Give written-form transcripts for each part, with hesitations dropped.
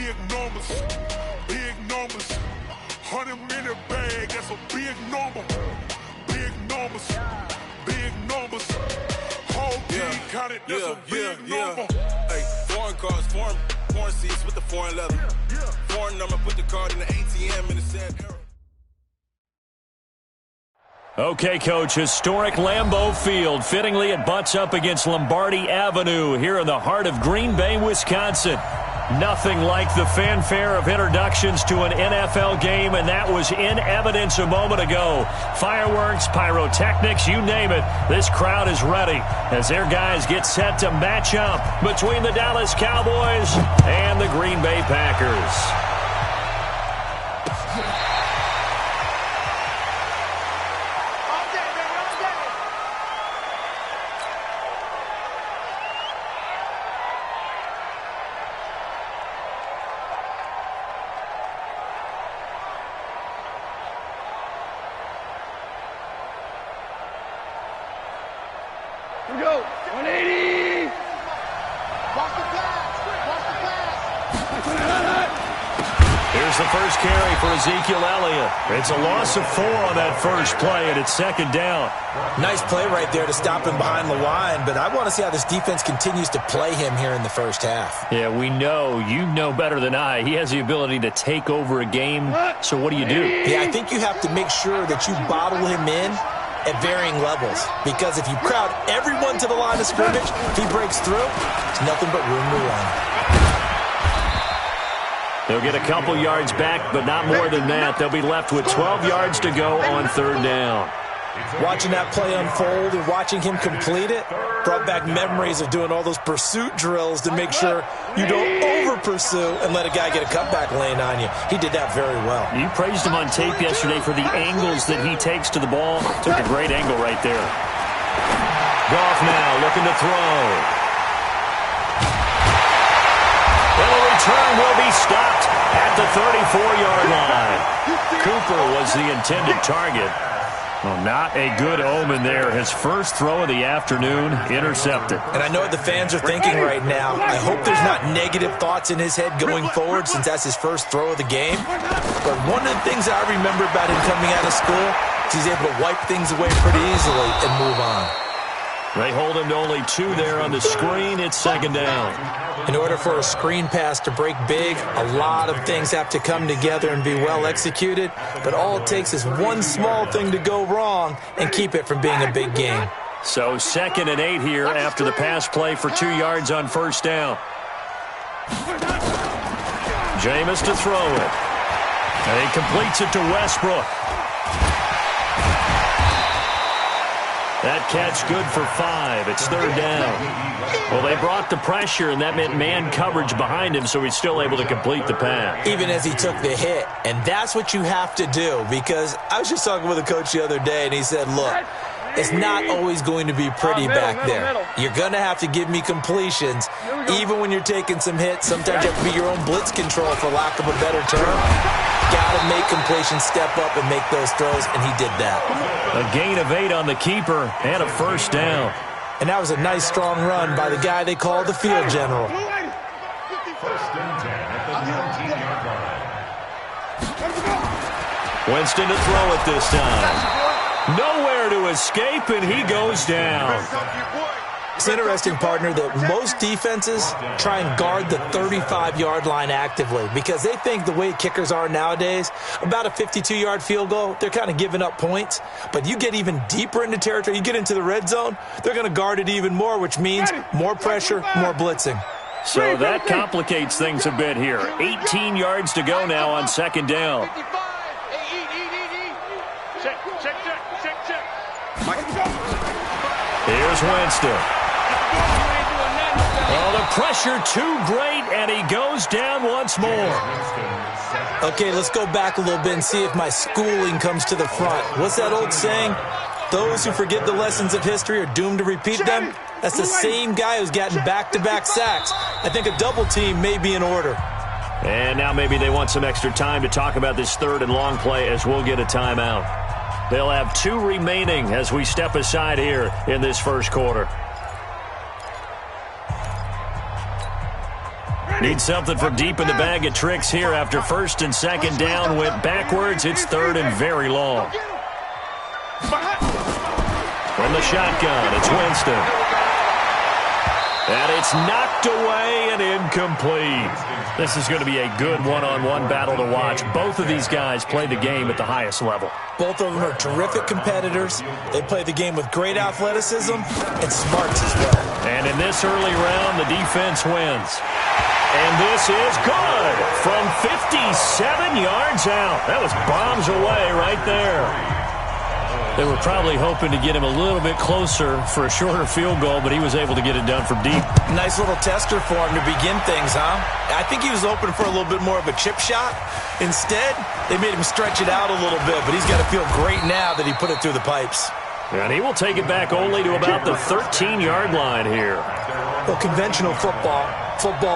big numbers, big numbers. 100-minute bag, that's a big number. Big numbers, big numbers. Whole team counted, that's a big number. Hey, foreign cars, foreign seats with the foreign leather. Foreign number, put the card in the ATM in the sand era. Okay, Coach, historic Lambeau Field. Fittingly, it butts up against Lombardi Avenue here in the heart of Green Bay, Wisconsin. Nothing like the fanfare of introductions to an NFL game, and that was in evidence a moment ago. Fireworks, pyrotechnics, you name it. This crowd is ready as their guys get set to match up between the Dallas Cowboys and the Green Bay Packers. Here we go. 180. Watch the pass. Here's the first carry for Ezekiel Elliott. It's a loss of 4 on that first play, and it's second down. Nice play right there to stop him behind the line, but I want to see how this defense continues to play him here in the first half. Yeah, we know. You know better than I. He has the ability to take over a game, so what do you do? Yeah, I think you have to make sure that you bottle him in at varying levels, because if you crowd everyone to the line of scrimmage, if he breaks through, there's nothing but room to run. They'll get a couple yards back, but not more than that. They'll be left with 12 yards to go on third down. Watching that play unfold and watching him complete it brought back memories of doing all those pursuit drills to make sure you don't over-pursue and let a guy get a cutback lane on you. He did that very well. You praised him on tape yesterday for the angles that he takes to the ball. Took a great angle right there. Goff now looking to throw. And the return will be stopped at the 34-yard line. Cooper was the intended target. Well, not a good omen there. His first throw of the afternoon intercepted. And I know what the fans are thinking right now. I hope there's not negative thoughts in his head going forward since that's his first throw of the game. But one of the things I remember about him coming out of school is he's able to wipe things away pretty easily and move on. They hold him to only 2 there on the screen. It's second down. In order for a screen pass to break big, a lot of things have to come together and be well executed. But all it takes is one small thing to go wrong and keep it from being a big game. So 2nd and 8 here after the pass play for 2 yards on first down. Jameis to throw it. And he completes it to Westbrook. That catch good for 5. It's third down. Well, they brought the pressure, and that meant man coverage behind him, so he's still able to complete the pass. Even as he took the hit. And that's what you have to do, because I was just talking with a coach the other day, and he said, look, it's not always going to be pretty back there. You're going to have to give me completions. Even when you're taking some hits, sometimes you have to be your own blitz control, for lack of a better term. Got to make completions, step up, and make those throws, and he did that. A gain of 8 on the keeper and a first down. And that was a nice, strong run by the guy they call the field general. Winston to throw it this time. Nowhere to escape, and he goes down. It's interesting, partner, that most defenses try and guard the 35-yard line actively because they think the way kickers are nowadays, about a 52-yard field goal, they're kind of giving up points. But you get even deeper into territory, you get into the red zone, they're going to guard it even more, which means more pressure, more blitzing. So that complicates things a bit here. 18 yards to go now on second down. Here's Winston. Oh, the pressure too great, and he goes down once more. Okay, let's go back a little bit and see if my schooling comes to the front. What's that old saying? Those who forget the lessons of history are doomed to repeat them. That's the same guy who's gotten back-to-back sacks. I think a double team may be in order. And now maybe they want some extra time to talk about this third and long play as we'll get a timeout. They'll have 2 remaining as we step aside here in this first quarter. Need something from deep in the bag of tricks here after first and second down went backwards. It's third and very long. From the shotgun, it's Winston. And it's knocked away and incomplete. This is going to be a good one-on-one battle to watch. Both of these guys play the game at the highest level. Both of them are terrific competitors. They play the game with great athleticism and smarts as well. And in this early round, the defense wins. And this is good from 57 yards out. That was bombs away right there. They were probably hoping to get him a little bit closer for a shorter field goal, but he was able to get it done from deep. Nice little tester for him to begin things, huh? I think he was hoping for a little bit more of a chip shot. Instead, they made him stretch it out a little bit, but he's got to feel great now that he put it through the pipes. And he will take it back only to about the 13-yard line here. Well, conventional football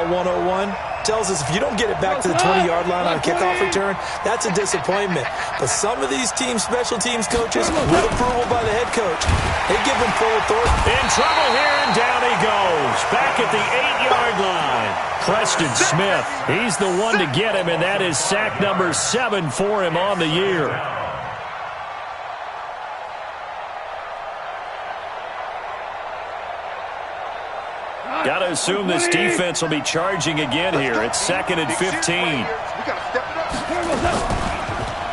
101, tells us if you don't get it back to the 20-yard line on a kickoff return, that's a disappointment. But some of these team special teams coaches, with approval by the head coach, they give them full authority. In trouble here, and down he goes. Back at the 8-yard line. Preston Smith, he's the one to get him, and that is sack number 7 for him on the year. Got to assume this defense will be charging again here. It's 2nd and 15.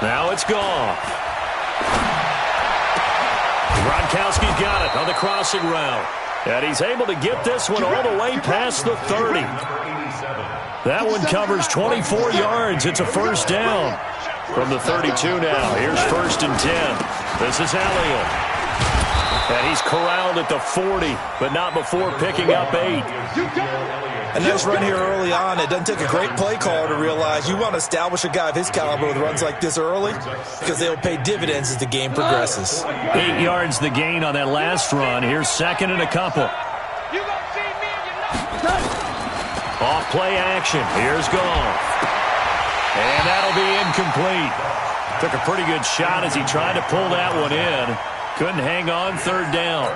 Now it's gone. Gronkowski's got it on the crossing route. And he's able to get this one all the way past the 30. That one covers 24 yards. It's a first down. From the 32 now. Here's 1st and 10. This is Elliott. And he's corralled at the 40, but not before picking up 8. A nice run here early on. It doesn't take a great play caller to realize you want to establish a guy of his caliber with runs like this early because they'll pay dividends as the game progresses. 8 yards the gain on that last run. Here's 2nd and a couple. Off play action. Here's Goff. And that'll be incomplete. Took a pretty good shot as he tried to pull that one in. Couldn't hang on, 3rd down.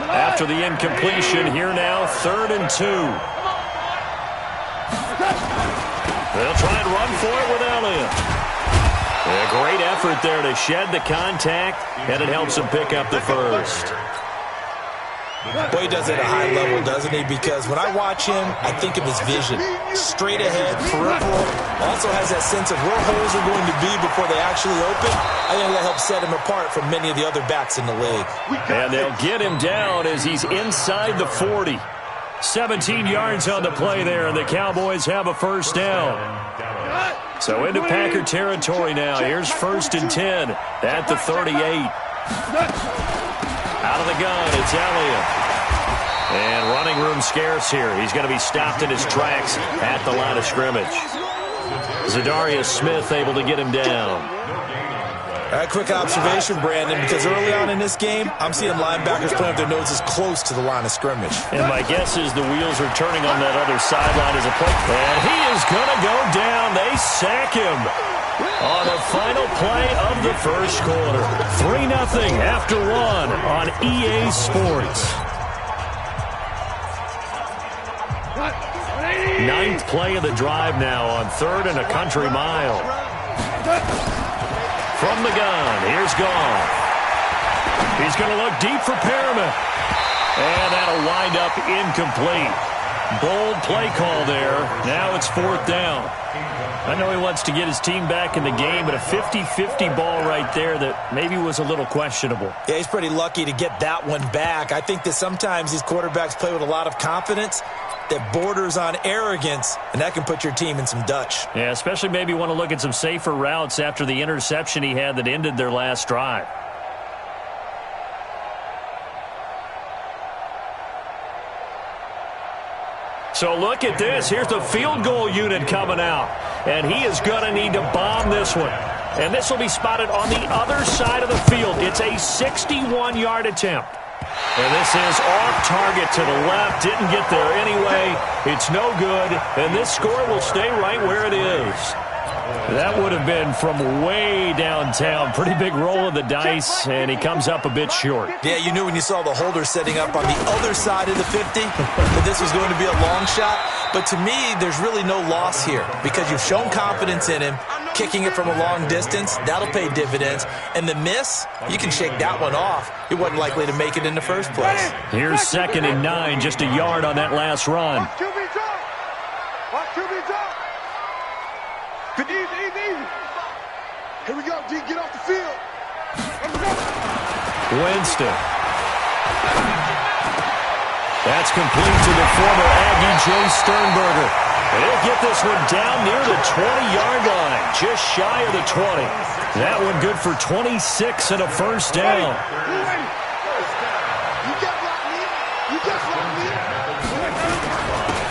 After the incompletion, here now, 3rd and 2. They'll try and run for it with Elliott. A great effort there to shed the contact, and it helps him pick up the first. Boy, he does it at a high level, doesn't he? Because when I watch him, I think of his vision. Straight ahead, peripheral. Also has that sense of where holes are going to be before they actually open. I think that helps set him apart from many of the other backs in the league. And they'll get him down as he's inside the 40. 17 yards on the play there, and the Cowboys have a first down. So into Packer territory now. Here's 1st and 10 at the 38. Out of the gun, it's Elliott. And running room scarce here. He's going to be stopped in his tracks at the line of scrimmage. Zadarius Smith able to get him down. A quick observation, Brandon, because early on in this game, I'm seeing linebackers putting up their noses close to the line of scrimmage. And my guess is the wheels are turning on that other sideline as a play. And he is going to go down. They sack him on the final play of the first quarter. 3-0 after 1 on EA Sports. 9th play of the drive now on 3rd and a country mile. From the gun, here's Goff. He's going to look deep for Perriman. And that'll wind up incomplete. Bold play call there. Now it's 4th down. I know he wants to get his team back in the game, but a 50-50 ball right there that maybe was a little questionable. Yeah, he's pretty lucky to get that one back. I think that sometimes these quarterbacks play with a lot of confidence that borders on arrogance, and that can put your team in some Dutch. Yeah, especially maybe want to look at some safer routes after the interception he had that ended their last drive. So look at this. Here's the field goal unit coming out. And he is going to need to bomb this one. And this will be spotted on the other side of the field. It's a 61-yard attempt. And this is off target to the left. Didn't get there anyway. It's no good. And this score will stay right where it is. That would have been from way downtown. Pretty big roll of the dice, and he comes up a bit short. Yeah, you knew when you saw the holder setting up on the other side of the 50 that this was going to be a long shot. But to me, there's really no loss here because you've shown confidence in him. Kicking it from a long distance, that'll pay dividends. And the miss, you can shake that one off. He wasn't likely to make it in the first place. Here's 2nd and 9, just a yard on that last run. Watch QB drop. Watch QB drop. Easy. Here we go, D. Get off the field. Let's go. Winston. That's complete to the former Aggie, Jay Sternberger. They'll get this one down near the 20-yard line, just shy of the 20. That one good for 26 and a first down.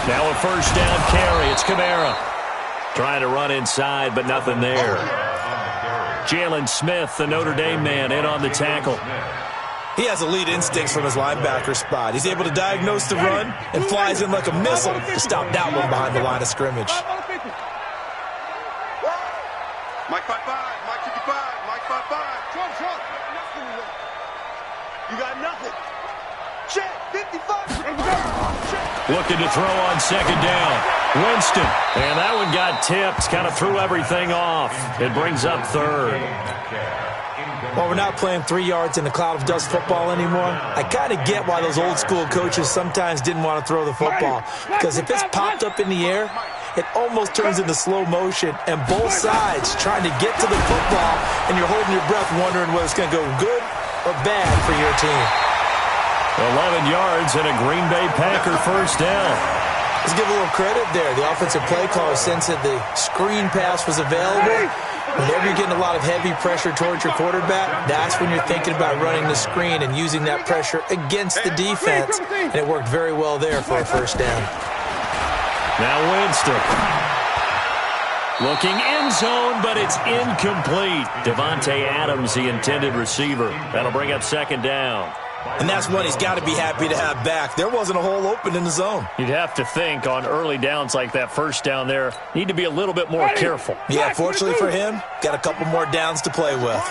Now a first down carry. It's Kamara. Trying to run inside, but nothing there. Jalen Smith, the Notre Dame man, in on the tackle. He has elite instincts from his linebacker spot. He's able to diagnose the run and flies in like a missile to stop that one behind the line of scrimmage. Mike 5-5, Mike 55, Mike 5-5. Trump. You got nothing. Check, 55. Looking to throw on 2nd down. Winston. And that one got tipped. Kind of threw everything off. It brings up 3rd. Well, we're not playing 3 yards in a cloud of dust football anymore. I kind of get why those old school coaches sometimes didn't want to throw the football. Because if it's popped up in the air, it almost turns into slow motion. And both sides trying to get to the football, and you're holding your breath wondering whether it's going to go good or bad for your team. 11 yards and a Green Bay Packer first down. Let's give a little credit there. The offensive play caller sensed that the screen pass was available. Whenever you're getting a lot of heavy pressure towards your quarterback, that's when you're thinking about running the screen and using that pressure against the defense. And it worked very well there for a first down. Now Winston. Looking end zone, but it's incomplete. Devontae Adams, the intended receiver. That'll bring up 2nd down. And that's one he's got to be happy to have back. There wasn't a hole open in the zone. You'd have to think on early downs like that first down there, need to be a little bit more careful. Yeah, fortunately for him, got a couple more downs to play with.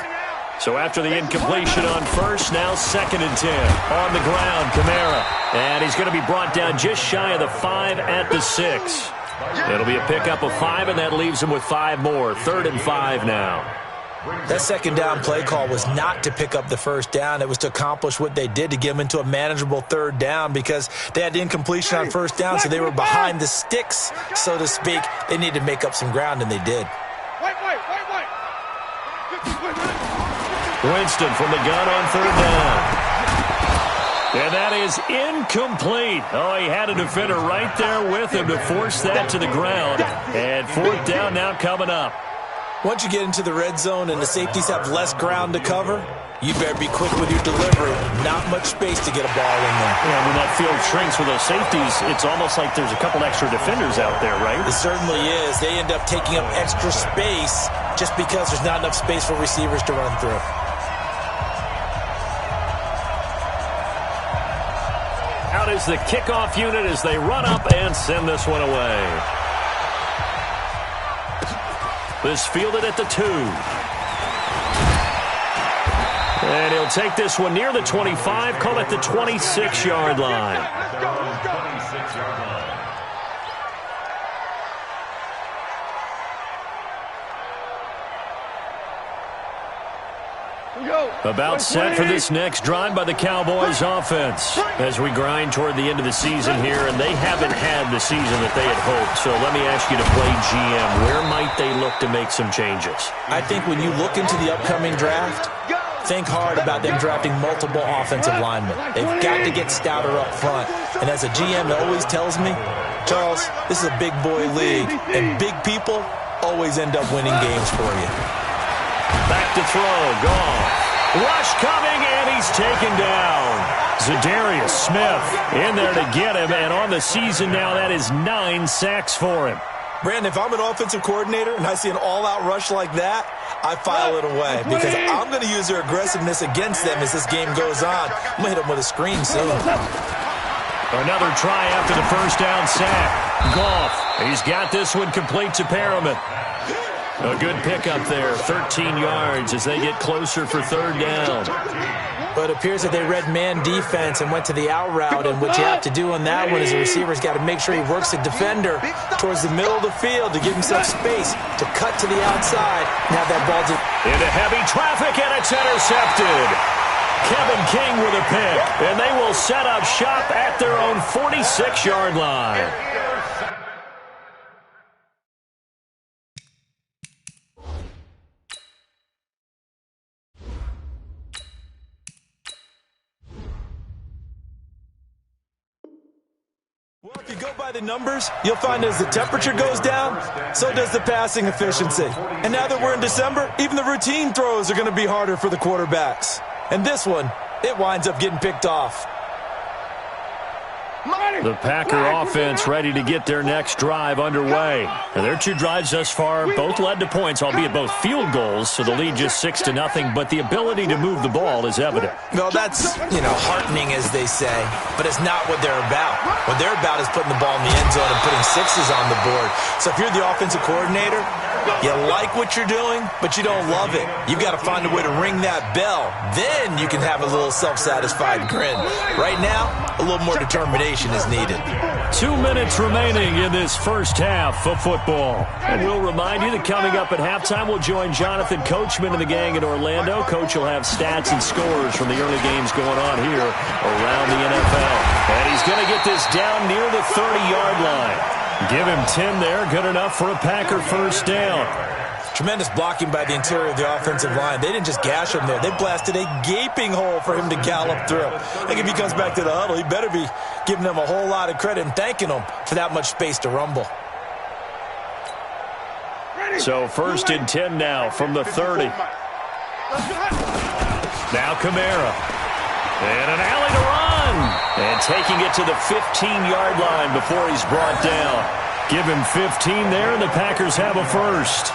So after the incompletion on first, now 2nd and 10. On the ground, Kamara. And he's going to be brought down just shy of the 5 at the 6. It'll be a pickup of 5, and that leaves him with 5 more. 3rd and 5 now. That 2nd down play call was not to pick up the first down. It was to accomplish what they did, to get them into a manageable 3rd down, because they had incompletion on first down, so they were behind the sticks, so to speak. They needed to make up some ground, and they did. Winston from the gun on 3rd down. And that is incomplete. Oh, he had a defender right there with him to force that to the ground. And 4th down now coming up. Once you get into the red zone and the safeties have less ground to cover, you better be quick with your delivery. Not much space to get a ball in there. Yeah, when that field shrinks with those safeties, it's almost like there's a couple extra defenders out there, right? It certainly is. They end up taking up extra space just because there's not enough space for receivers to run through. Out is the kickoff unit as they run up and send this one away. This fielded at the 2. And he'll take this one near the 25, call it the 26-yard line. About set for this next drive by the Cowboys offense as we grind toward the end of the season here, and they haven't had the season that they had hoped. So let me ask you to play GM. Where might they look to make some changes? I think when you look into the upcoming draft, think hard about them drafting multiple offensive linemen. They've got to get stouter up front. And as a GM that always tells me, Charles, this is a big boy league, and big people always end up winning games for you. Back to throw, Goff. Rush coming, and he's taken down. Za'Darius Smith in there to get him, and on the season now, that is 9 sacks for him. Brandon, if I'm an offensive coordinator and I see an all-out rush like that, I file it away because I'm going to use their aggressiveness against them as this game goes on. I'm going to hit them with a screen soon. Another try after the first down sack. Goff, he's got this one complete to Perriman. A good pickup there, 13 yards as they get closer for third down. But it appears that they read man defense and went to the out route, and what you have to do on that one is the receiver's got to make sure he works the defender towards the middle of the field to give himself space to cut to the outside and have that ball into heavy traffic, and it's intercepted. Kevin King with a pick, and they will set up shop at their own 46-yard line. Well, if you go by the numbers, you'll find as the temperature goes down, so does the passing efficiency. And now that we're in December, even the routine throws are going to be harder for the quarterbacks. And this one, it winds up getting picked off. The Packer offense ready to get their next drive underway. And their two drives thus far both led to points, albeit both field goals, so the lead just 6-0, but the ability to move the ball is evident. Well, that's, heartening, as they say, but it's not what they're about. What they're about is putting the ball in the end zone and putting sixes on the board. So if you're the offensive coordinator, you like what you're doing, but you don't love it. You've got to find a way to ring that bell. Then you can have a little self-satisfied grin. Right now, a little more determination is needed. 2 minutes remaining in this first half of football. And we'll remind you that coming up at halftime, we'll join Jonathan Coachman and the gang in Orlando. Coach will have stats and scores from the early games going on here around the NFL. And he's going to get this down near the 30-yard line. Give him 10 there, good enough for a Packer first down. Tremendous blocking by the interior of the offensive line. They didn't just gash him there. They blasted a gaping hole for him to gallop through. I think if he comes back to the huddle, he better be giving them a whole lot of credit and thanking them for that much space to rumble. So 1st and 10 now from the 30. Now Kamara. And an alley to run. And taking it to the 15-yard line before he's brought down. Give him 15 there, and the Packers have a first.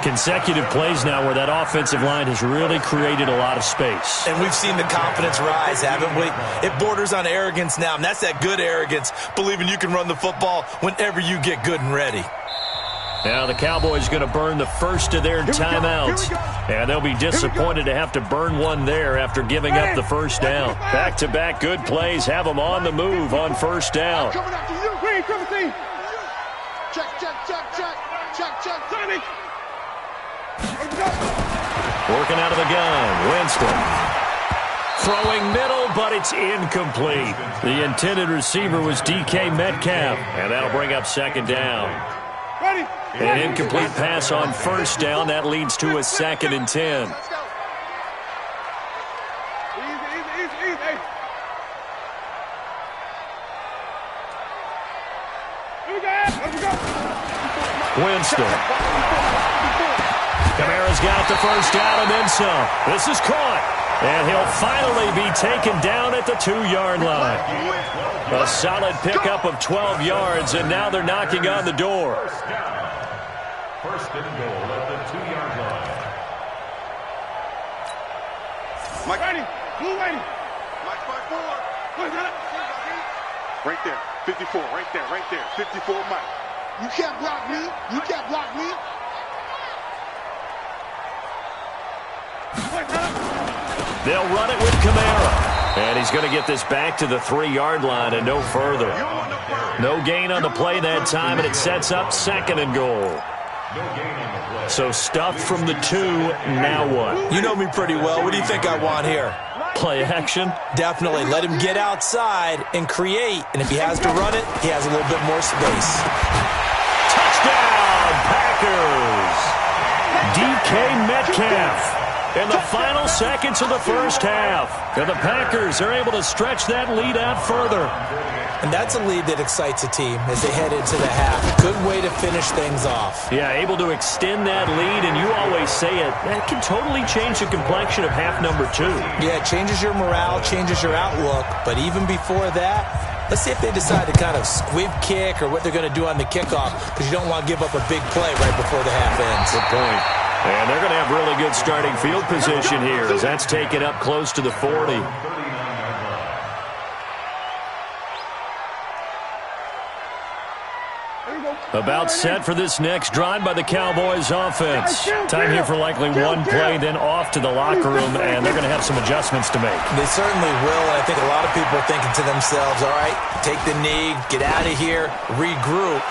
Consecutive plays now where that offensive line has really created a lot of space. And we've seen the confidence rise, haven't we? It borders on arrogance now, and that's that good arrogance, believing you can run the football whenever you get good and ready. Now the Cowboys going to burn the first of their timeouts. And they'll be disappointed to have to burn one there after giving up the first down. Back-to-back good plays have them on the move on first down. Coming after you. Check. Working out of the gun, Winston. Throwing middle, but it's incomplete. The intended receiver was DK Metcalf, and that'll bring up second down. An incomplete pass on first down. That leads to a 2nd and 10. Easy. Let's go. Winston. Kamara's got the first down and then some. This is caught. And he'll finally be taken down at the 2-yard line. A solid pickup of 12 yards, and now they're knocking on the door. First and goal at the 2-yard line. Mike, blue lady. Mike, 5-4. Right there, 54, right there, 54, Mike. You can't block me. They'll run it with Kamara. And he's going to get this back to the 3-yard line and no further. No gain on the play that time, and it sets up 2nd and goal. So stuffed from the 2, now what? You know me pretty well. What do you think I want here? Play action? Definitely. Let him get outside and create. And if he has to run it, he has a little bit more space. Touchdown, Packers! DK Metcalf. In the final seconds of the first half. And the Packers are able to stretch that lead out further. And that's a lead that excites a team as they head into the half. Good way to finish things off. Yeah, able to extend that lead, and you always say it, that can totally change the complexion of half number 2. Yeah, it changes your morale, changes your outlook. But even before that, let's see if they decide to kind of squib kick or what they're going to do on the kickoff, because you don't want to give up a big play right before the half ends. Good point. And they're going to have really good starting field position here as that's taken up close to the 40. About set for this next drive by the Cowboys offense. Time here for likely one play, then off to the locker room, and they're going to have some adjustments to make. They certainly will, and I think a lot of people are thinking to themselves, all right, take the knee, get out of here, regroup.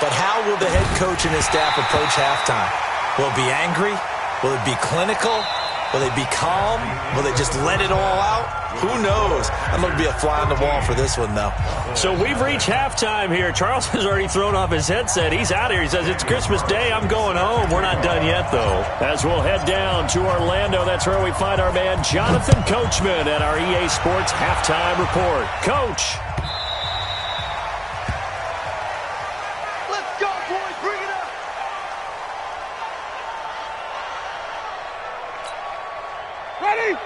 But how will the head coach and his staff approach halftime? Will it be angry? Will it be clinical? Will they be calm? Will they just let it all out? Who knows? I'm going to be a fly on the wall for this one, though. So we've reached halftime here. Charles has already thrown off his headset. He's out here. He says, it's Christmas Day. I'm going home. We're not done yet, though. As we'll head down to Orlando, that's where we find our man Jonathan Coachman at our EA Sports Halftime Report. Coach. Let's go, boys. Bring it up.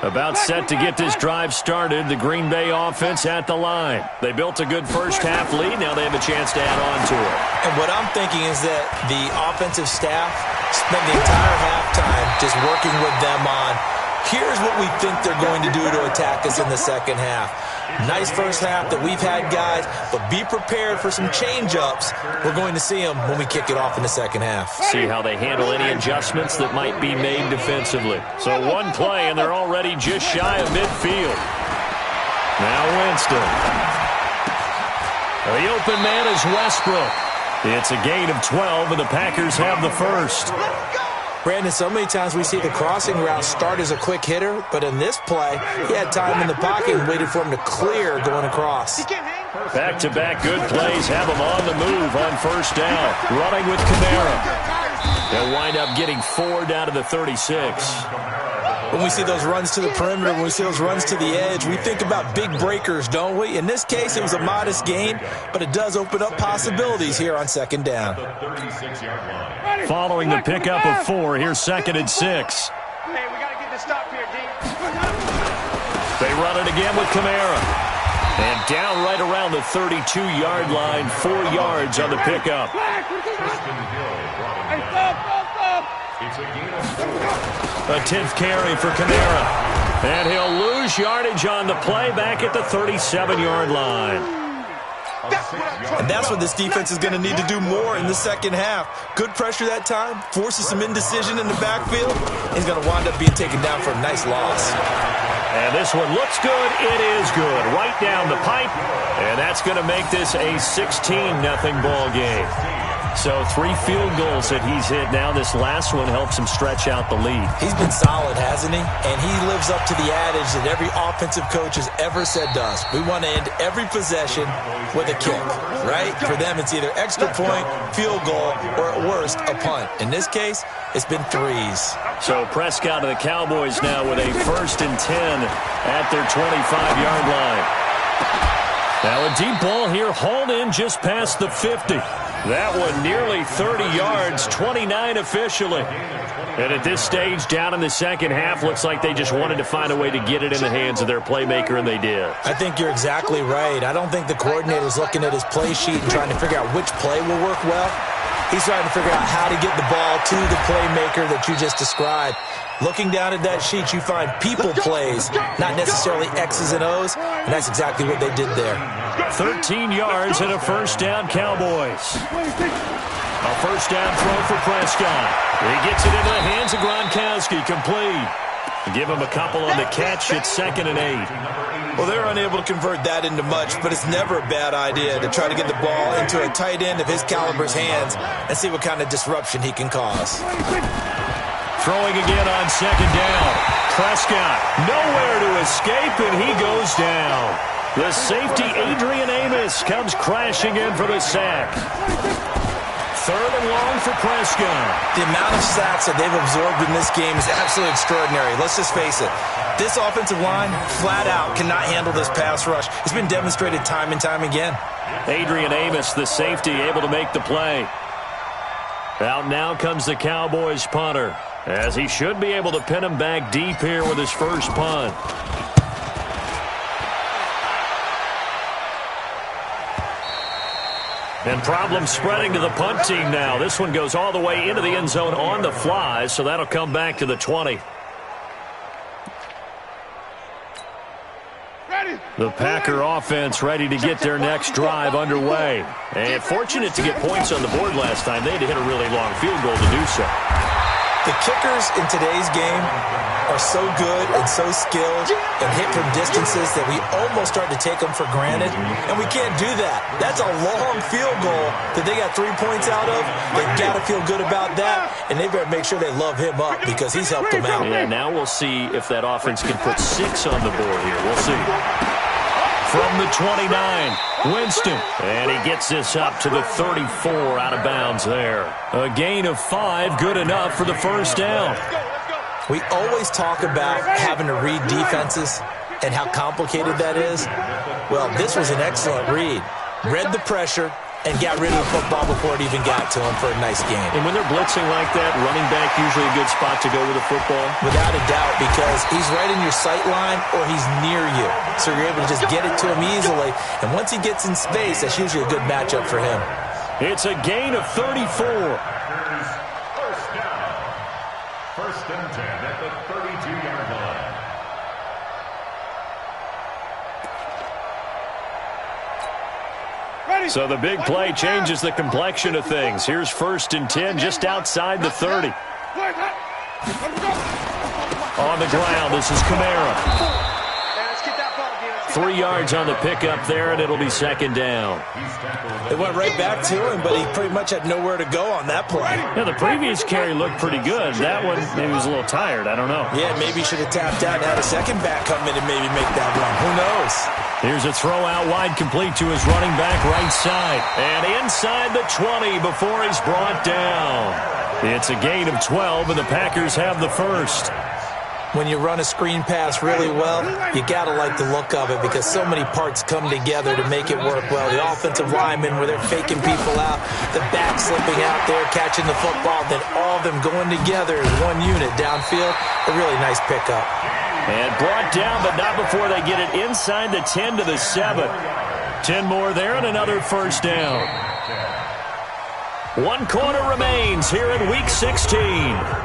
About set to get this drive started. The Green Bay offense at the line. They built a good first half lead. Now they have a chance to add on to it. And what I'm thinking is that the offensive staff spent the entire halftime just working with them on, here's what we think they're going to do to attack us in the second half. Nice first half that we've had, guys, but be prepared for some change-ups. We're going to see them when we kick it off in the second half. See how they handle any adjustments that might be made defensively. So one play, and they're already just shy of midfield. Now Winston. The open man is Westbrook. It's a gain of 12, and the Packers have the first. Brandon, so many times we see the crossing route start as a quick hitter, but in this play, he had time in the pocket and waited for him to clear going across. Back-to-back good plays have him on the move on first down. Running with Kamara. They'll wind up getting 4 down to the 36. When we see those runs to the perimeter, when we see those runs to the edge, we think about big breakers, don't we? In this case, it was a modest gain, but it does open up possibilities here on second down. Following the pickup of 4, here's 2nd and 6. Hey, we got to get the stop here, D. They run it again with Kamara. And down right around the 32-yard line, 4 yards on the pickup. A 10th carry for Kamara. And he'll lose yardage on the play back at the 37-yard line. And that's what this defense is going to need to do more in the second half. Good pressure that time, forces some indecision in the backfield. He's going to wind up being taken down for a nice loss. And this one looks good. It is good. Right down the pipe. And that's going to make this a 16-0 ball game. So 3 field goals that he's hit now. This last one helps him stretch out the lead. He's been solid, hasn't he? And he lives up to the adage that every offensive coach has ever said to us. We want to end every possession with a kick, right? For them, it's either extra point, field goal, or at worst, a punt. In this case, it's been 3s. So Prescott of the Cowboys now with a 1st and 10 at their 25-yard line. Now a deep ball here, hauled in just past the 50. That one nearly 30 yards, 29 officially. And at this stage, down in the second half, looks like they just wanted to find a way to get it in the hands of their playmaker, and they did. I think you're exactly right. I don't think the coordinator's looking at his play sheet and trying to figure out which play will work well. He's trying to figure out how to get the ball to the playmaker that you just described. Looking down at that sheet, you find people plays, not necessarily X's and O's, and that's exactly what they did there. 13 yards and a first down, Cowboys. A first down throw for Prescott. He gets it into the hands of Gronkowski, complete. Give him a couple on the catch at 2nd and 8. Well, they're unable to convert that into much, but it's never a bad idea to try to get the ball into a tight end of his caliber's hands and see what kind of disruption he can cause. Throwing again on 2nd down. Prescott nowhere to escape, and he goes down. The safety, Adrian Amos, comes crashing in for the sack. 3rd and long for Prescott. The amount of sacks that they've absorbed in this game is absolutely extraordinary. Let's just face it. This offensive line, flat out, cannot handle this pass rush. It's been demonstrated time and time again. Adrian Amos, the safety, able to make the play. Out now comes the Cowboys punter, as he should be able to pin him back deep here with his first punt. And problems spreading to the punt team now. This one goes all the way into the end zone on the fly, so that'll come back to the 20. Ready. The Packer offense ready to get their next drive underway. And fortunate to get points on the board last time. They had to hit a really long field goal to do so. The kickers in today's game are so good and so skilled and hit from distances that we almost start to take them for granted, and we can't do that. That's a long field goal that they got 3 points out of. They've got to feel good about that, and they better make sure they love him up because he's helped them out. Yeah, now we'll see if that offense can put 6 on the board here. We'll see. From the 29, Winston. And he gets this up to the 34, out of bounds there. A gain of 5, good enough for the first down. We always talk about having to read defenses and how complicated that is. Well, this was an excellent read. Read the pressure and got rid of the football before it even got to him for a nice game. And when they're blitzing like that, running back usually a good spot to go with the football? Without a doubt, because he's right in your sight line or he's near you. So you're able to just get it to him easily. And once he gets in space, that's usually a good matchup for him. It's a gain of 34. First down. First and 10 at the 32-yard line. So the big play changes the complexion of things. Here's first and 10 just outside the 30. On the ground, this is Kamara. 3 yards on the pickup there, and it'll be second down. It went right back to him, but he pretty much had nowhere to go on that play. Yeah, the previous carry looked pretty good. That one, maybe he was a little tired. I don't know. Yeah, maybe he should have tapped out and had a second back come in and maybe make that run. Who knows? Here's a throw out wide, complete to his running back right side. And inside the 20 before he's brought down. It's a gain of 12, and the Packers have the first. When you run a screen pass really well, you got to like the look of it because so many parts come together to make it work well. The offensive linemen, where they're faking people out, the back slipping out there, catching the football, then all of them going together as one unit downfield. A really nice pickup. And brought down, but not before they get it inside the 10 to the 7. 10 more there and another first down. 1 quarter remains here in Week 16.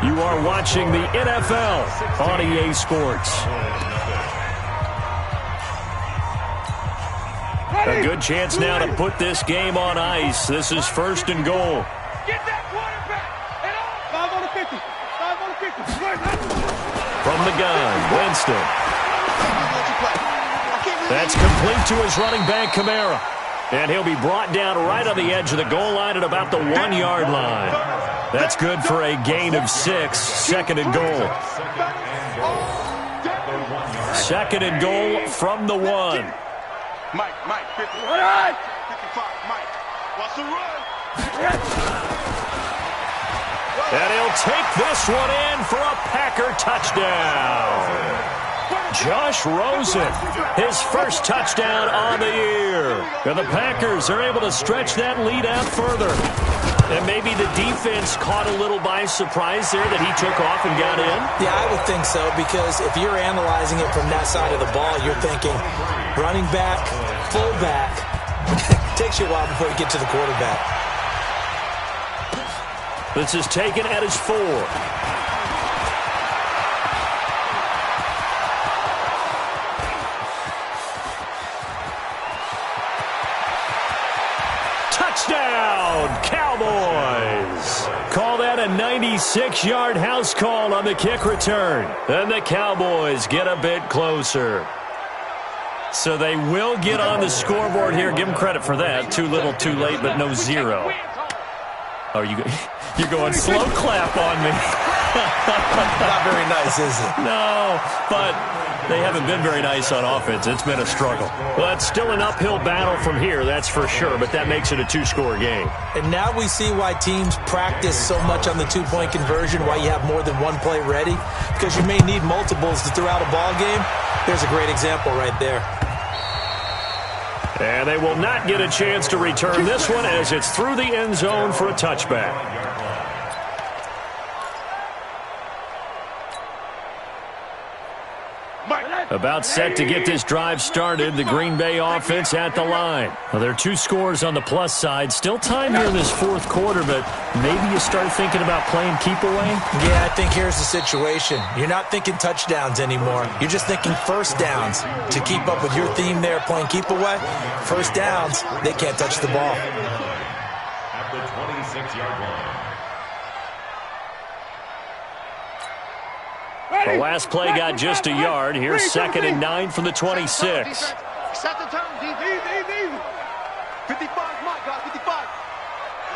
You are watching the NFL on EA Sports. A good chance now to put this game on ice. This is first and goal. Get that quarterback. 5 on the 50. 5 on the 50. From the gun, Winston. That's complete to his running back, Kamara. And he'll be brought down right on the edge of the goal line at about the 1 yard line. That's good for a gain of 6. Second and goal. Second and goal from the 1. Mike, 50. 55, Mike. What's the run? And he'll take this one in for a Packer touchdown. Josh Rosen, his first touchdown on the year. And the Packers are able to stretch that lead out further. And maybe the defense caught a little by surprise there that he took off and got in? Yeah, I would think so, because if you're analyzing it from that side of the ball, you're thinking running back, fullback. Takes you a while before you get to the quarterback. This is taken at his 4. Touchdown, Cowboys! Call that a 96-yard house call on the kick return. And the Cowboys get a bit closer. So they will get on the scoreboard here. Give them credit for that. Too little, too late, but no 0. Oh, you're going slow clap on me. Not very nice, is it? No, but they haven't been very nice on offense. It's been a struggle. Well, it's still an uphill battle from here, that's for sure, but that makes it a 2-score game. And now we see why teams practice so much on the 2-point conversion, why you have more than one play ready, because you may need multiples to throw out a ball game. There's a great example right there. And they will not get a chance to return this one as it's through the end zone for a touchback. Mike, About set to get this drive started. The Green Bay offense at the line. Well, there are 2 scores on the plus side. Still time here in this fourth quarter, but maybe you start thinking about playing keep away? Yeah, I think here's the situation. You're not thinking touchdowns anymore. You're just thinking first downs. To keep up with your theme there, playing keep away, first downs, they can't touch the ball. At the 26-yard line. The last play got just a yard. Here's 2nd and 9 from the 26. Set the turn, easy. 55, Mike, guys, 55.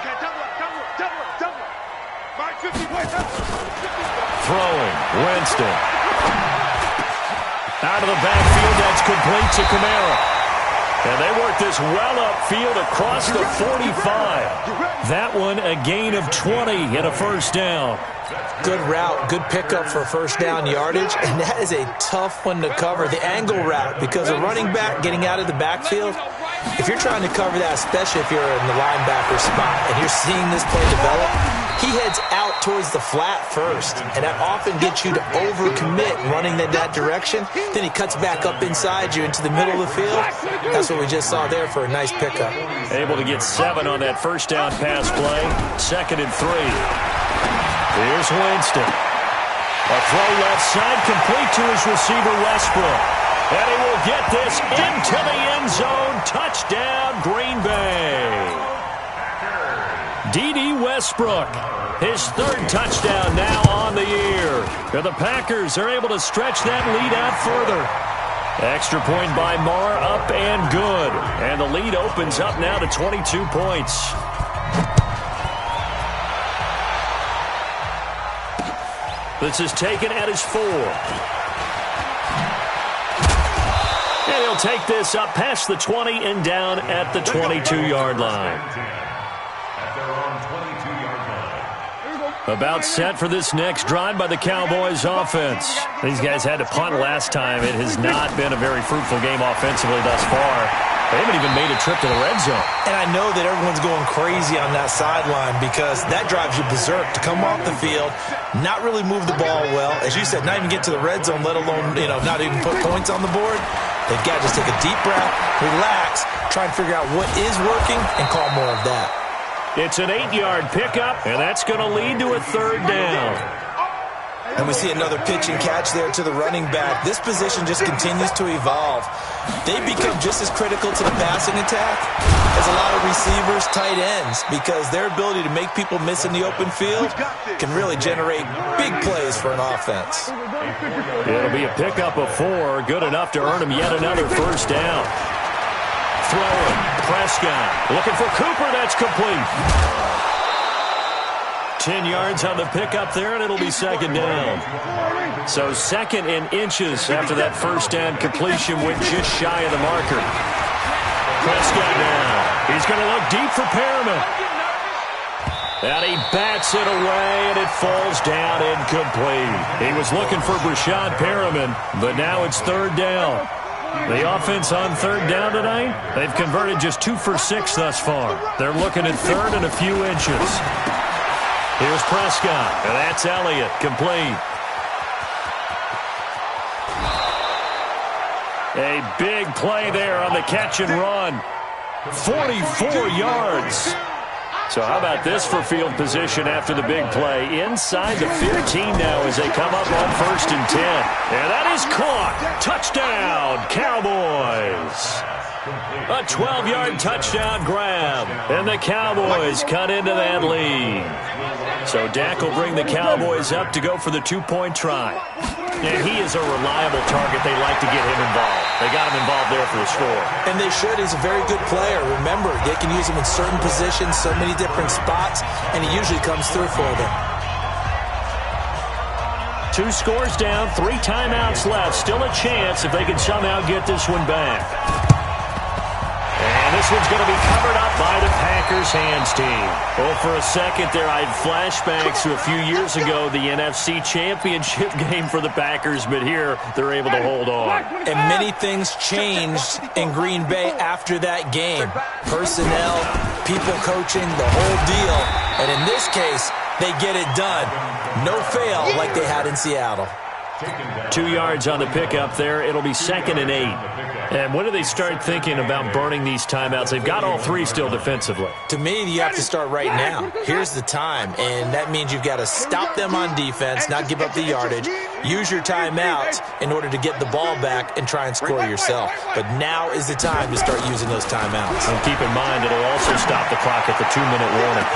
Okay, double up. Mike, 50, wait, Throwing, Winston. Out of the backfield, that's complete to Kamara. And they work this well upfield across the 45. That one a gain of 20 and a first down. Good route, good pickup for first down yardage, and that is a tough one to cover, the angle route, because a running back getting out of the backfield, if you're trying to cover that, especially if you're in the linebacker spot and you're seeing this play develop, he heads out towards the flat first, and that often gets you to overcommit running in that direction. Then he cuts back up inside you into the middle of the field. That's what we just saw there for a nice pickup. Able to get 7 on that first down pass play. 2nd and 3. Here's Winston. A throw left side, complete to his receiver, Westbrook. And he will get this into the end zone. Touchdown, Green Bay. D.D. Westbrook, his 3rd touchdown now on the year. And the Packers are able to stretch that lead out further. Extra point by Marr, up and good. And the lead opens up now to 22 points. This is taken at his 4. And he'll take this up past the 20 and down at the 22-yard line. About set for this next drive by the Cowboys offense. These guys had to punt last time. It has not been a very fruitful game offensively thus far. They haven't even made a trip to the red zone. And I know that everyone's going crazy on that sideline because that drives you berserk to come off the field, not really move the ball well. As you said, not even get to the red zone, let alone, not even put points on the board. They've got to just take a deep breath, relax, try and figure out what is working, and call more of that. It's an 8-yard pickup, and that's going to lead to a 3rd down. And we see another pitch and catch there to the running back. This position just continues to evolve. They become just as critical to the passing attack as a lot of receivers, tight ends, because their ability to make people miss in the open field can really generate big plays for an offense. It'll be a pickup of 4, good enough to earn him yet another first down. Throwing, Prescott, looking for Cooper, that's complete. 10 yards on the pickup there, and it'll be 2nd down. So 2nd and inches after that first down completion went just shy of the marker. Prescott now. He's going to look deep for Perriman. And he bats it away, and it falls down incomplete. He was looking for Brashad Perriman, but now it's 3rd down. The offense on 3rd down tonight, they've converted just 2 for 6 thus far. They're looking at 3rd and a few inches. Here's Prescott, and that's Elliott, complete. A big play there on the catch and run. 44 yards. So how about this for field position after the big play? Inside the 15 now as they come up on 1st and 10. And that is caught. Touchdown, Cowboys. A 12-yard touchdown grab. And the Cowboys cut into that lead. So Dak will bring the Cowboys up to go for the 2-point try. And he is a reliable target. They like to get him involved. They got him involved there for the score. And they should. He's a very good player. Remember, they can use him in certain positions, so many different spots, and he usually comes through for them. 2 scores down, 3 timeouts left. Still a chance if they can somehow get this one back. And this one's going to be covered up by the Packers hands team. Well, for a second there, I had flashbacks to a few years ago, the NFC Championship game for the Packers, but here they're able to hold on. And many things changed in Green Bay after that game. Personnel, people coaching, the whole deal. And in this case, they get it done. No fail like they had in Seattle. 2 yards on the pickup there. It'll be 2nd and 8. And when do they start thinking about burning these timeouts? They've got all 3 still defensively. To me, you have to start right now. Here's the time, and that means you've got to stop them on defense, not give up the yardage, use your timeouts in order to get the ball back and try and score yourself. But now is the time to start using those timeouts. And keep in mind, it'll also stop the clock at the 2-minute warning.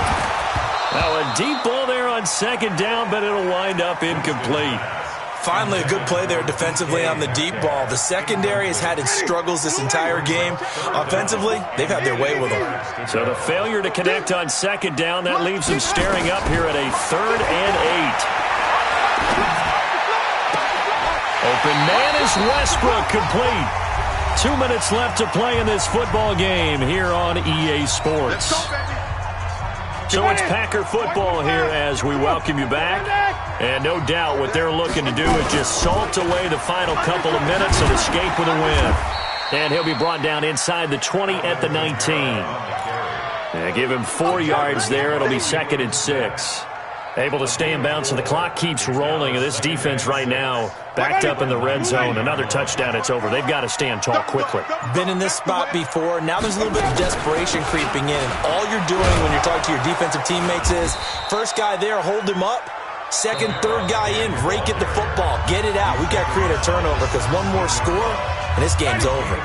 Now, a deep ball there on 2nd down, but it'll wind up incomplete. Finally, a good play there defensively on the deep ball. The secondary has had its struggles this entire game. Offensively, they've had their way with them. So the failure to connect on 2nd down, that leaves them staring up here at a 3rd and 8. Open man is Westbrook, complete. 2 minutes left to play in this football game here on EA Sports. So it's Packer football here as we welcome you back. And no doubt what they're looking to do is just salt away the final couple of minutes and escape with a win. And he'll be brought down inside the 20 at the 19. And give him 4 yards there. It'll be 2nd and 6. Able to stay in bounds, and the clock keeps rolling. And this defense right now backed up in the red zone. Another touchdown, it's over. They've got to stand tall quickly. Been in this spot before. Now there's a little bit of desperation creeping in. And all you're doing when you're talking to your defensive teammates is, first guy there, hold him up. Second, third guy in, rake at the football. Get it out. We've got to create a turnover because one more score, and this game's over.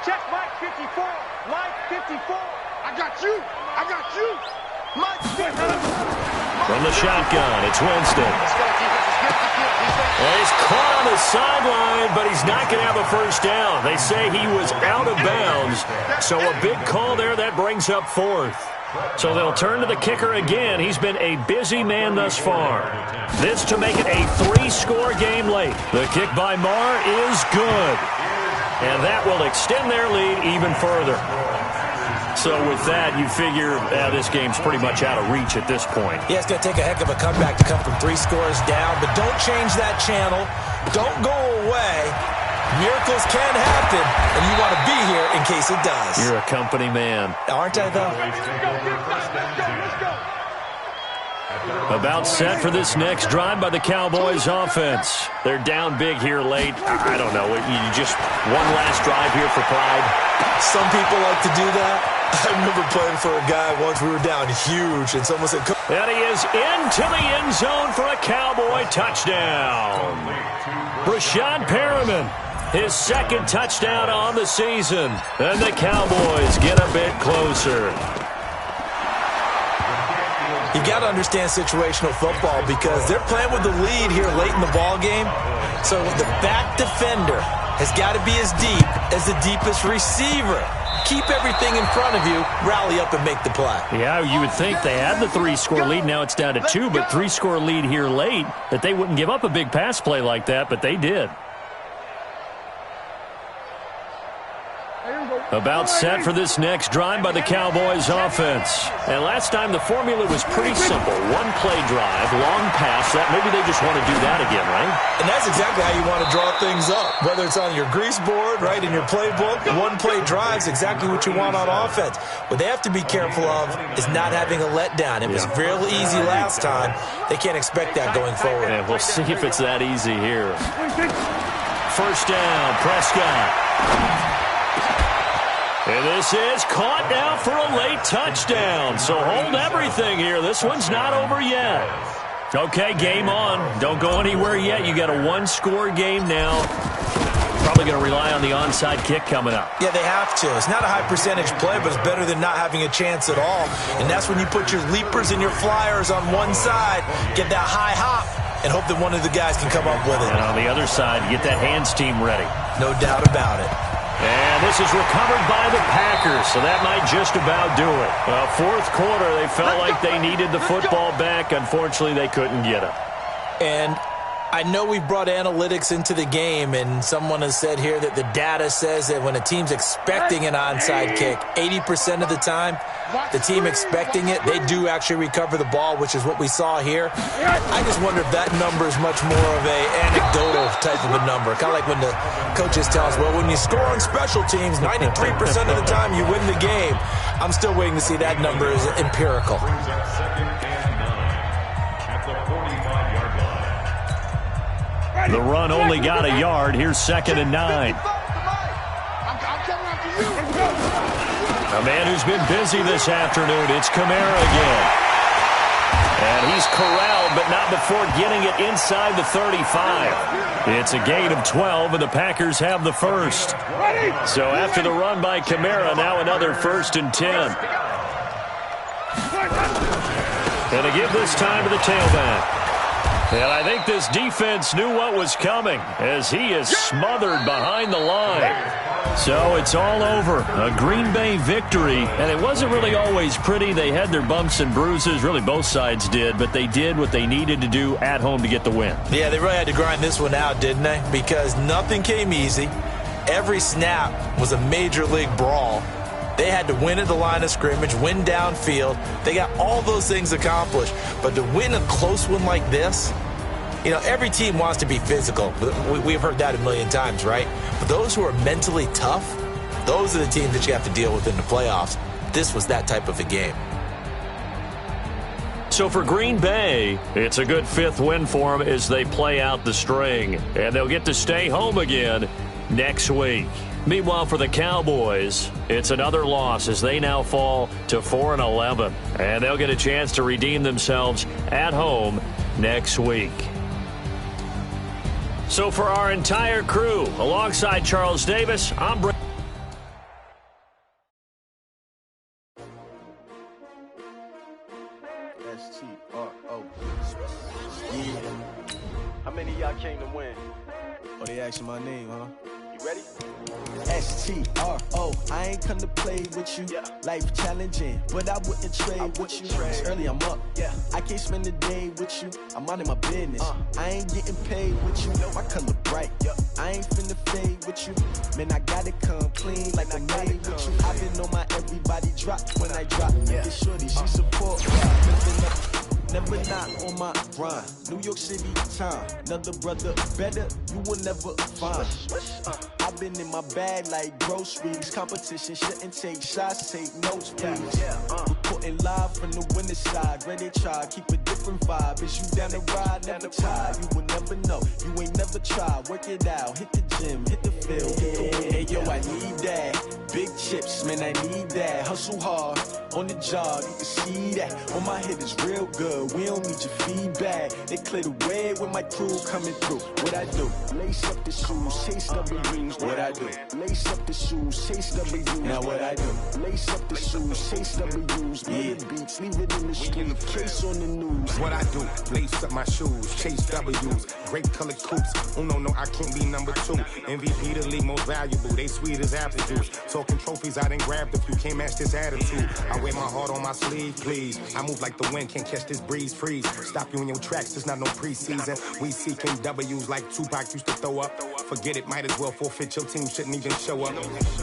Check Mike 54. Mike 54. I got you. I got you. Mike 54. From the shotgun, it's Winston. Well, he's caught on the sideline, but he's not going to have a first down. They say he was out of bounds, so a big call there that brings up 4th. So they'll turn to the kicker again. He's been a busy man thus far. This to make it a 3-score game late. The kick by Marr is good. And that will extend their lead even further. So with that, you figure this game's pretty much out of reach at this point. Yeah, it's going to take a heck of a comeback to come from 3 scores down, but don't change that channel. Don't go away. Miracles can happen, and you want to be here in case it does. You're a company man. Aren't I, though? About set for this next drive by the Cowboys offense. They're down big here late. I don't know. You just one last drive here for pride. Some people like to do that. I remember playing for a guy once. We were down huge, and someone said, and he is into the end zone for a Cowboy touchdown. Brashad Perriman, his 2nd touchdown on the season. And the Cowboys get a bit closer. You got to understand situational football because they're playing with the lead here late in the ball game. So the back defender has got to be as deep as the deepest receiver. Keep everything in front of you, rally up and make the play. Yeah, you would think they had the 3-score lead. Now it's down to 2, but 3-score lead here late, that they wouldn't give up a big pass play like that, but they did. About set for this next drive by the Cowboys offense. And last time the formula was pretty simple. 1-play drive, long pass. That maybe they just want to do that again, right? And that's exactly how you want to draw things up. Whether it's on your grease board, right, in your playbook, 1-play drive is exactly what you want on offense. What they have to be careful of is not having a letdown. It was real easy last time. They can't expect that going forward. And we'll see if it's that easy here. First down, Prescott. And this is caught now for a late touchdown. So hold everything here. This one's not over yet. Okay, game on. Don't go anywhere yet. You got a 1-score game now. Probably going to rely on the onside kick coming up. Yeah, they have to. It's not a high percentage play, but it's better than not having a chance at all. And that's when you put your leapers and your flyers on one side, get that high hop, and hope that one of the guys can come up with it. And on the other side, get that hands team ready. No doubt about it. And this is recovered by the Packers, so that might just about do it. Well, 4th quarter, they felt like they needed the football back. Unfortunately, they couldn't get it. And I know we brought analytics into the game, and someone has said here that the data says that when a team's expecting an onside kick, 80% of the time, the team expecting it, they do actually recover the ball, which is what we saw here. I just wonder if that number is much more of a anecdotal type of a number. Kind of like when the coaches tell us, well, when you score on special teams, 93% of the time you win the game. I'm still waiting to see that number is empirical. Brings up 2nd and 9 at the 45-yard line. The run only got a yard. Here's 2nd and 9. A man who's been busy this afternoon. It's Kamara again. And he's corralled, but not before getting it inside the 35. It's a gain of 12, and the Packers have the first. So after the run by Kamara, now another 1st and 10. And they give this time to the tailback. And I think this defense knew what was coming as he is smothered behind the line. So it's all over. A Green Bay victory, and it wasn't really always pretty. They had their bumps and bruises. Really, both sides did, but they did what they needed to do at home to get the win. Yeah, they really had to grind this one out, didn't they? Because nothing came easy. Every snap was a major league brawl. They had to win at the line of scrimmage, win downfield. They got all those things accomplished. But to win a close one like this, you know, every team wants to be physical. We've heard that a million times, right? But those who are mentally tough, those are the teams that you have to deal with in the playoffs. This was that type of a game. So for Green Bay, it's a good 5th win for them as they play out the string. And they'll get to stay home again next week. Meanwhile, for the Cowboys, it's another loss as they now fall to 4-11. And they'll get a chance to redeem themselves at home next week. So for our entire crew, alongside Charles Davis, I'm Brent. S-T-R-O. Yeah. How many of y'all came to win? Oh, they asking my name, huh? You ready? S-T-R-O. I ain't come to play with you. Yeah. Life challenging, but I wouldn't trade with you. It's early, I'm up. Yeah. I can't spend the day with you. I'm out of my business. I ain't getting paid with you. My color bright. I ain't finna fade with you. Man, I gotta come clean like I made with you. I've been on my everybody drop when I drop. Yeah. It's shorty, she support. Never not on my grind. New York City time. Another brother better, you will never find. I've been in my bag like groceries. Competition shouldn't take shots, take notes, please. Reporting live from the winter side. Ready to try, keep a different vibe. Is you down the ride, never tired. You will never know, you ain't never tried. Work it out, hit the gym, hit the field. Hey yo, I need that. Big chips, man, I need that. Hustle hard, on the job, you can see that. On my head is real good, we don't need your feedback. They clear the way with my crew coming through. What I do? Lace up the shoes, chase W's. What I do? Lace up the shoes, chase W's. Now what I do? Lace up the shoes, chase W's. Yeah. Beats, leave it in the street, case on the news. What I do? Lace up my shoes, chase W's. Grape colored coops. Oh no, I can't be number 2. MVP the league most valuable. They sweet as apple juice. Talking trophies, I done grabbed a few. Can't match this attitude. I wear my heart on my sleeve, please. I move like the wind, can't catch this breeze, freeze. Stop you in your tracks, there's not no preseason. We seeking W's like Tupac used to throw up. Forget it, might as well forfeit. Your team shouldn't even show up.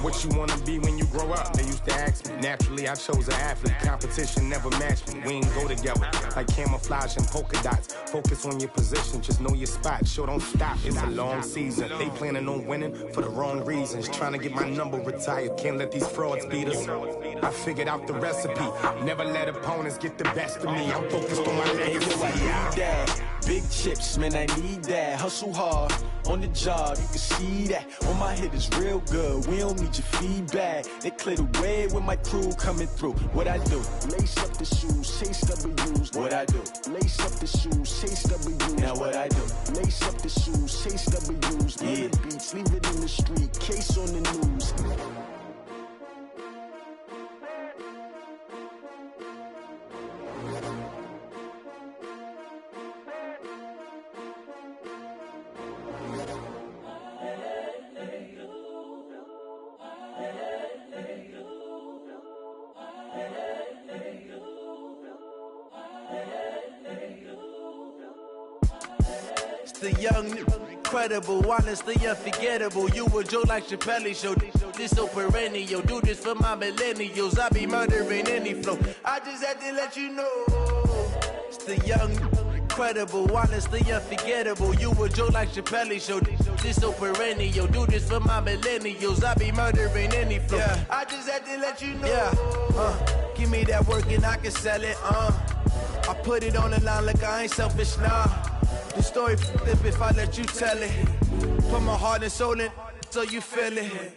What you wanna be when you grow up? They used to ask me. Naturally, I chose an athlete. Competition never matched me. We ain't go together like camouflage and polka dots. Focus on your position, just know your spot. Sure, don't stop. It's a long season. They planning on winning for the wrong reasons. Trying to get my number retired. Can't let these frauds beat us. I figured out the recipe. Never let opponents get the best of me. I'm focused on my legacy. I need that. Big chips, man, I need that. Hustle hard, on the job, you can see that. On my head is real good, we don't need your feedback. They clear the way with my crew coming through. What I do? Lace up the shoes, chase W's. What I do? Lace up the shoes, chase W's. Now what I do? Lace up the shoes, chase W's. Yeah. Beats, leave it in the street, case on the news. The young, incredible, honestly unforgettable. You a Joe like Chappelle show. This so perennial. Do this for my millennials. I be murdering any flow. I just had to let you know. It's the young, incredible, honestly unforgettable. You a Joe like Chappelle show. This so perennial. Do this for my millennials. I be murdering any flow. I just had to let you know. Yeah, give me that work and I can sell it, I put it on the line like I ain't selfish, nah. The story flip if I let you tell it. Put my heart and soul in so you feel it.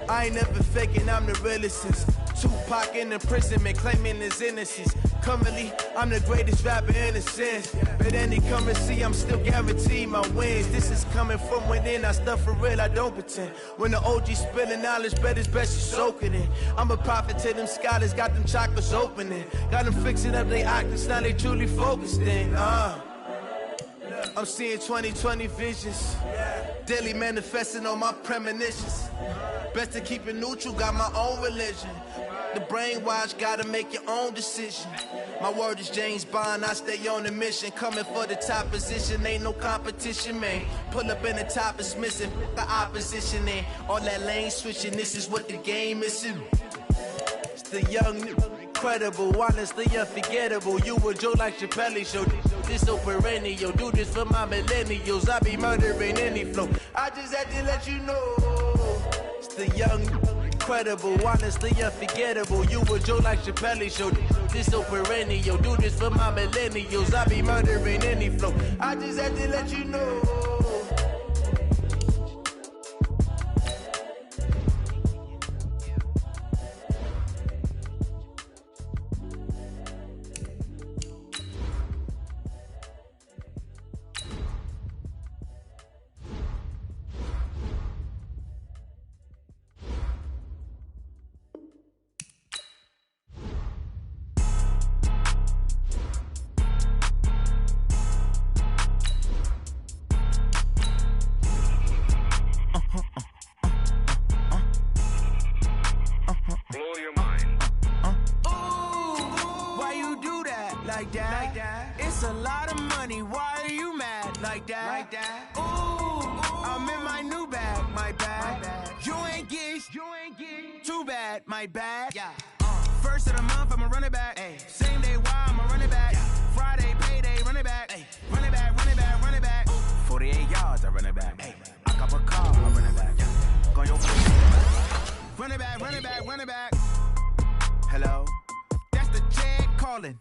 I ain't never faking, I'm the realest since Tupac in imprisonment, claiming his innocence. Currently, I'm the greatest rapper in a sense. But any currency, I'm still guaranteed my wins. This is coming from within, I stuff for real, I don't pretend. When the OG spilling knowledge, bet it's best you soak it in. I'm a prophet to them scholars, got them chakras opening. Got them fixing up their octaves, now they truly focused in. I'm seeing 2020 visions, daily manifesting on my premonitions. Best to keep it neutral, got my own religion. The brainwash, gotta make your own decision. My word is James Bond, I stay on the mission. Coming for the top position, ain't no competition, man. Pull up in the top, it's missing, the opposition in. All that lane switching, this is what the game is. It's the young, incredible, honestly unforgettable. You a Joe like Chappelle show. This so perennial, do this for my millennials. I be murdering any flow. I just had to let you know. It's the young, incredible, honestly unforgettable. You a Joe like Chappelle show. This so perennial, do this for my millennials. I be murdering any flow. I just had to let you know. My bad. Yeah. First of the month, I'ma run it back. Ay. Same day, why I'ma run it back. Yeah. Friday, payday, run it back. Ay. Run it back, run it back, run it back. 48 yards, I run it back. Ay. I cop a car, I run it back. Yeah. Go your run it back, run it back, run it back. Hello, that's the Jag calling.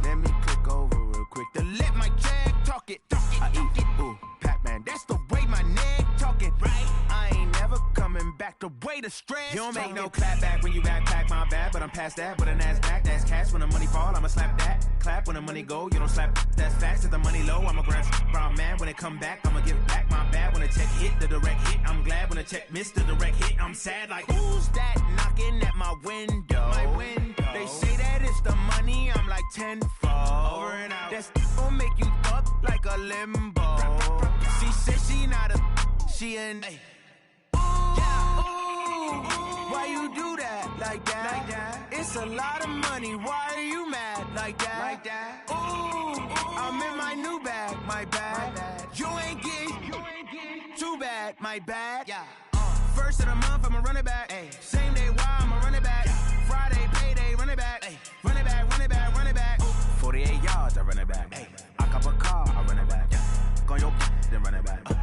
Let me click over real quick to let my Jag talk it. I eat it, ooh, Pac-Man. That's the way my neck talking. Right, I ain't never coming back the way the stress. You don't make no clap back when you backpack, my bad, but I'm past that. With an ass back, that's cash. When the money fall, I'ma slap that. Clap when the money go, you don't slap. That's facts. If the money low, I'ma grab brown man. When it come back, I'ma give back my bad. When the check hit, the direct hit, I'm glad. When the check missed the direct hit, I'm sad. Like who's that knocking at my window? My window. They say that it's the money, I'm like tenfold. Over and out. That's gon' make you up like a limbo. She said she not a, she an. Ay. Why you do that like that? Like that? It's a lot of money. Why are you mad like that? Like that? Ooh, I'm in my new bag. My bad. You ain't getting too bad. My bad. Yeah. First of the month, I'ma run it back. Ay. Same day, why I'ma run it back. Yeah. Friday, payday, run it back. Ay. Run it back, run it back, run it back. 48 yards, I run it back. Ay. I cop a car, I run it back. Yeah. Go your then run it back. Run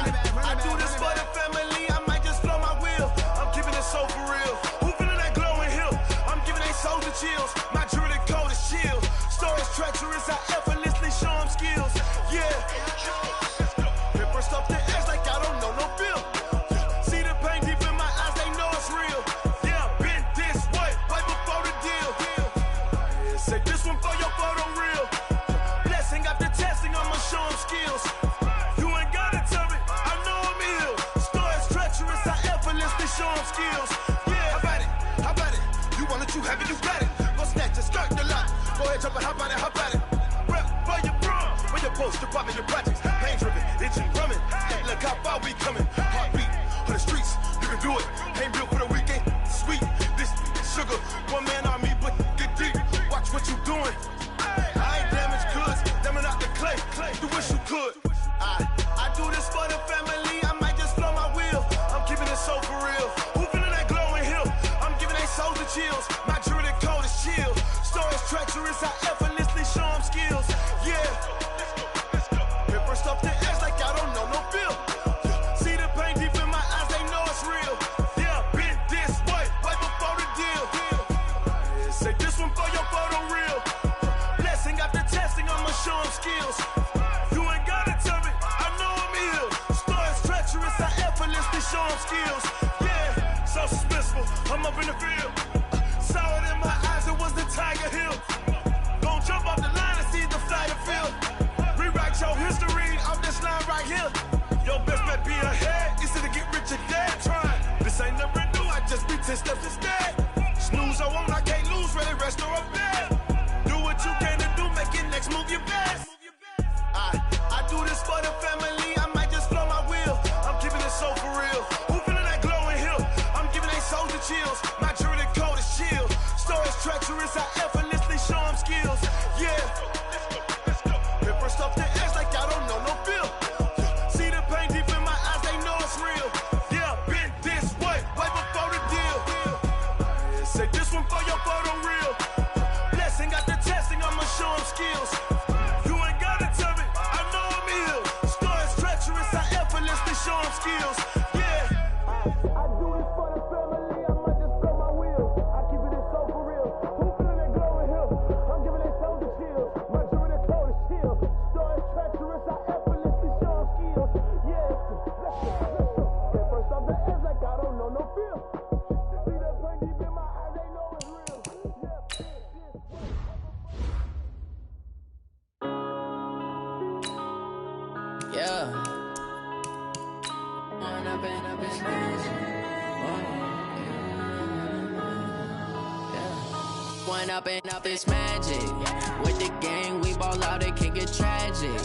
it back, run it back. I do this for the family. I might just blow my wheel. I'm keeping it so for real. Who feeling that glowing hill? I'm giving they soldier chills. My jewelry cold as chill. Stories treacherous, I effortlessly show them skills. Yeah. Paper stuff to act like I don't know no bill. See the pain deep in my eyes, they know it's real. Yeah, been this way, right before the deal. Say this one for your photo reel. Blessing after testing, I'ma show them skills. You ain't gotta tell me, I know I'm ill. Stories treacherous, I effortlessly show them skills. Yeah, how about it? You want it, you have it, you got it. Go snatch it, skirt the lot. Go ahead, jump it, hop on it, hop at it. Rep for your bro, for your post, your poppin', your projects. Pain driven, itching, drumming. Look how far we coming. Heartbeat on the streets, you can do it. Ain't built for the weekend, sweet. This sugar, one man army, but get deep. Watch what you doing. I ain't damaged goods, damn it out the clay. You wish you could. I do this for the family. I might just blow my wheel. I'm keeping it so for real. Who feeling that glowing hill? I'm giving they soldier chills. My jewelry cold as chill. Stories treacherous, I effortlessly bed. Snooze or won't, I can't lose, really rest or a bed. Do what you can to do, make your next move your best. I do this for the family, I might just blow my wheel. I'm keeping it so for real. Who feeling that glowing hill? I'm giving they soldier chills. My jewelry coat is chill. Stories treacherous, I effortlessly show them skills. Yeah. Hit first off the edge like I don't know no feel. See the pain deep in my eyes, they know it's real. Yeah, been this way before the deal. Say this one for your photo reel. Blessing got the testing, I'ma show them skills. You ain't gotta tell me, I know I'm ill. Stories treacherous, I effortlessly show them skills. Yeah. I do this for the family, I might just blow my wheel. I keep it so for real. Who feeling that glowing hill? I'm giving they soldier chills. My jewelry coat is chill. Stories treacherous, I effortlessly show them skills. Yeah. Let's go. Get first off the edge like I don't know no feel. See that pain deep in my eyes, they know it's real. Yeah. One up and up is magic. With the gang, we ball out, it can get tragic.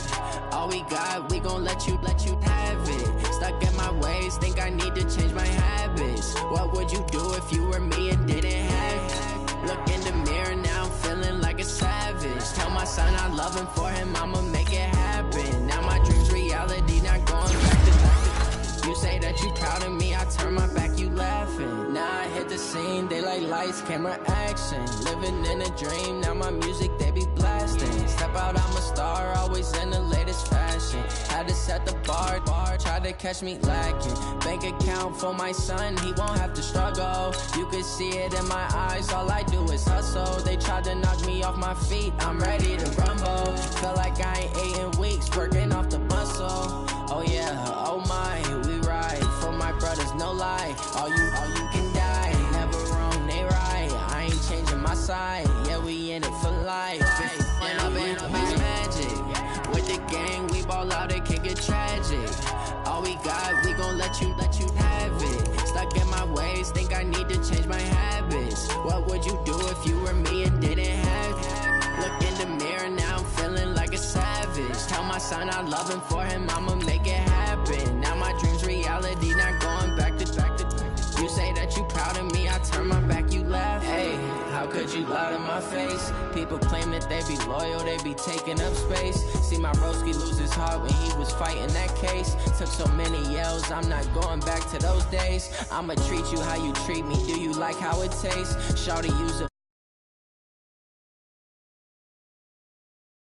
All we got, we gon' let you have it. Stuck in my ways, think I need to change my habits. What would you do if you were me and didn't have it? Look in the mirror, now I'm feeling like a savage. Tell my son I love him, for him I'ma make it happen. Now my dream's reality, not going back to back. You say that you proud of me, I turn my back, you laughing. Now I hit the scene, they like lights, camera, action. Living in a dream, now my music, they be blasting. Step out, I'm a star, always in the latest fashion. Had to set the bar, try to catch me lacking. Bank account for my son, he won't have to struggle. You can see it in my eyes, all I do is hustle. They tried to knock me off my feet, I'm ready to rumble. Feel like I ain't ate in weeks, working off the muscle. Oh yeah, oh my, we ride for my brothers, no lie. All you can die, never wrong, they right. I ain't changing my side, yeah, we in it for life. When up and up is magic. With the gang, we ball out, it can get tragic. All we got, we gon' let you have it. Stuck in my ways, think I need to change my habits. What would you do if you were me and didn't have it? Look in the mirror, now I'm feeling like a savage. Tell my son I love him, for him I'ma make it happen. Now my dream's reality, not going back to back to. You say that you proud of me, I turn my back, you laugh. Hey, how could you lie to my face? People claim that they be loyal, they be taking up space. See my broski lose his heart when he was fighting that case. Took so many yells, I'm not going back to those days. I'ma treat you how you treat me, do you like how it tastes? Shawty use a